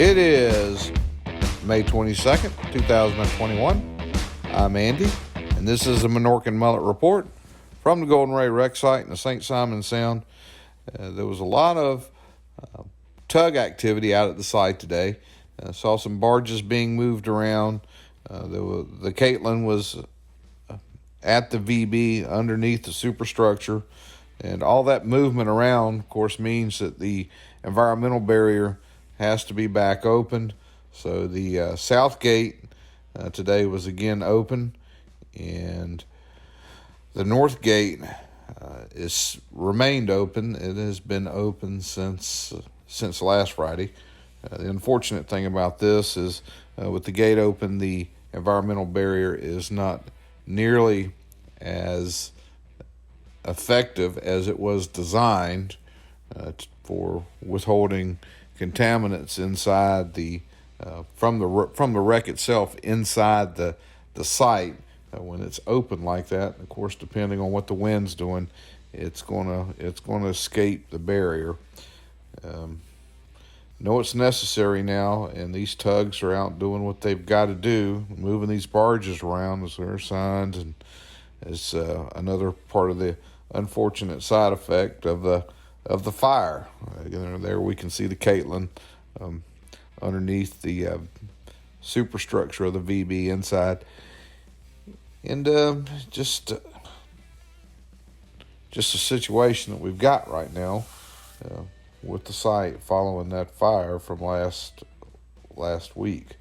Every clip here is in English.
It is May 22nd, 2021. I'm Andy, and this is the Minorcan Mullet Report from the Golden Ray Rec Site in the St.simons Sound. There was a lot of tug activity out at the site today. Saw some barges being moved around. The Caitlin was at the VB underneath the superstructure, and all that movement around, of course, means that the environmental barrier has to be back opened. So the south gate today was again open, and the north gate is remained open. It has been open since last Friday. The unfortunate thing about this is with the gate open, the environmental barrier is not nearly as effective as it was designed for withholding contaminants inside from the wreck itself inside the site. When it's open like that, of course, depending on what the wind's doing, it's gonna escape the barrier. Know it's necessary now, and these tugs are out doing what they've got to do, moving these barges around as there are signs, and it's another part of the unfortunate side effect of the fire. There we can see the Caitlin underneath the superstructure of the VB inside, and just a situation that we've got right now with the site following that fire from last week.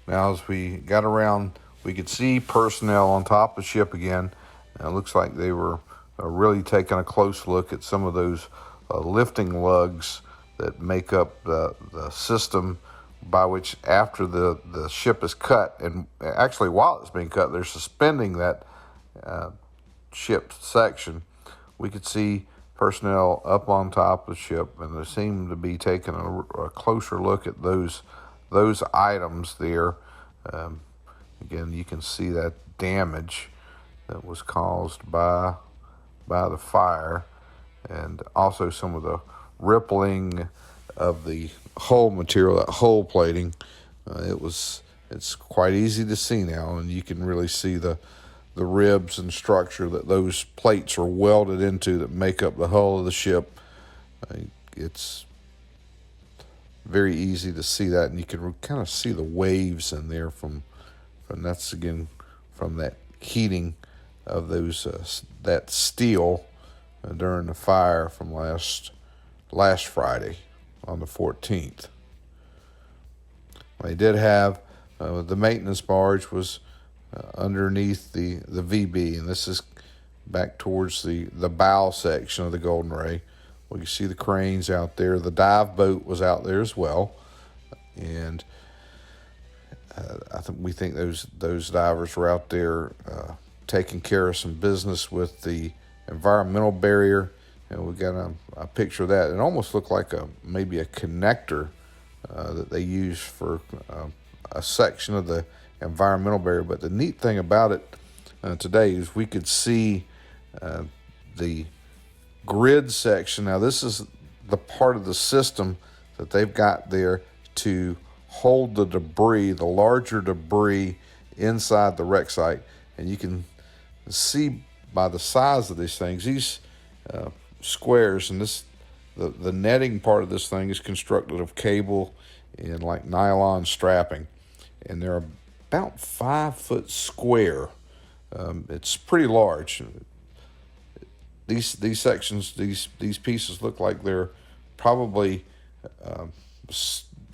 Now, as we got around, we could see personnel on top of the ship again. It looks like they were really taking a close look at some of those lifting lugs that make up the system by which, after the ship is cut, and actually while it's being cut, they're suspending that ship section. We could see personnel up on top of the ship, and they seem to be taking a closer look at those items there. Again, you can see that damage that was caused by the fire, and also some of the rippling of the hull material, that hull plating. It's quite easy to see now, and you can really see the ribs and structure that those plates are welded into that make up the hull of the ship. It's very easy to see that, and you can kind of see the waves in there from that's again from that heating of those that steel during the fire from last Friday on the 14th. They did have the maintenance barge was underneath the VB, and this is back towards the bow section of the Golden Ray. We can see the cranes out there. The dive boat was out there as well, and we think those divers were out there taking care of some business with the environmental barrier. And we got a picture of that. It almost looked like maybe a connector that they use for a section of the environmental barrier. But the neat thing about it today is we could see the grid section. Now, this is the part of the system that they've got there to hold the debris, the larger debris inside the wreck site. And you can see by the size of these things, these squares, and the netting part of this thing is constructed of cable and like nylon strapping, and they're about 5 foot square. It's pretty large. These sections, these pieces look like they're probably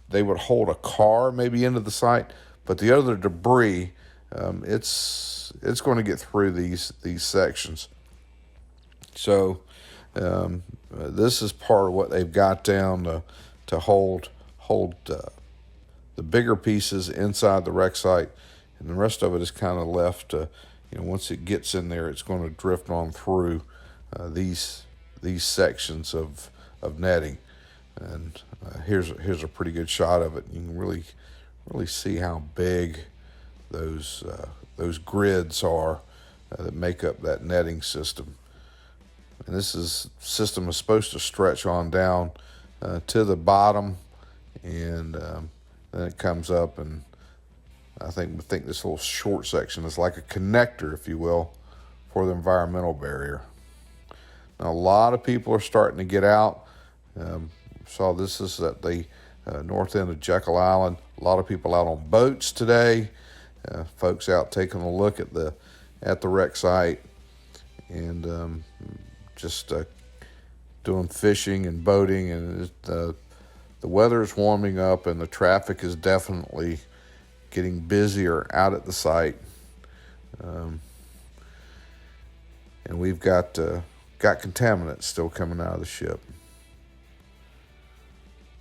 they would hold a car maybe into the site, but the other debris, it's going to get through these sections. So this is part of what they've got down to hold the bigger pieces inside the wreck site, and the rest of it is kind of left. Once it gets in there, it's going to drift on through these sections of netting. And here's a pretty good shot of it. You can really see how big those grids are that make up that netting system. And this system is supposed to stretch on down to the bottom, and then it comes up, and I think this little short section is like a connector, if you will, for the environmental barrier. Now, a lot of people are starting to get out. Saw this is at the north end of Jekyll Island. A lot of people out on boats today. Folks out taking a look at the wreck site, and just doing fishing and boating, and the weather is warming up, and the traffic is definitely getting busier out at the site. And we've got contaminants still coming out of the ship.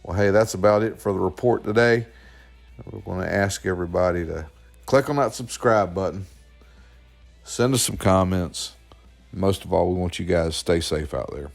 Well, hey, that's about it for the report today. We want to ask everybody to click on that subscribe button, send us some comments. Most of all, we want you guys to stay safe out there.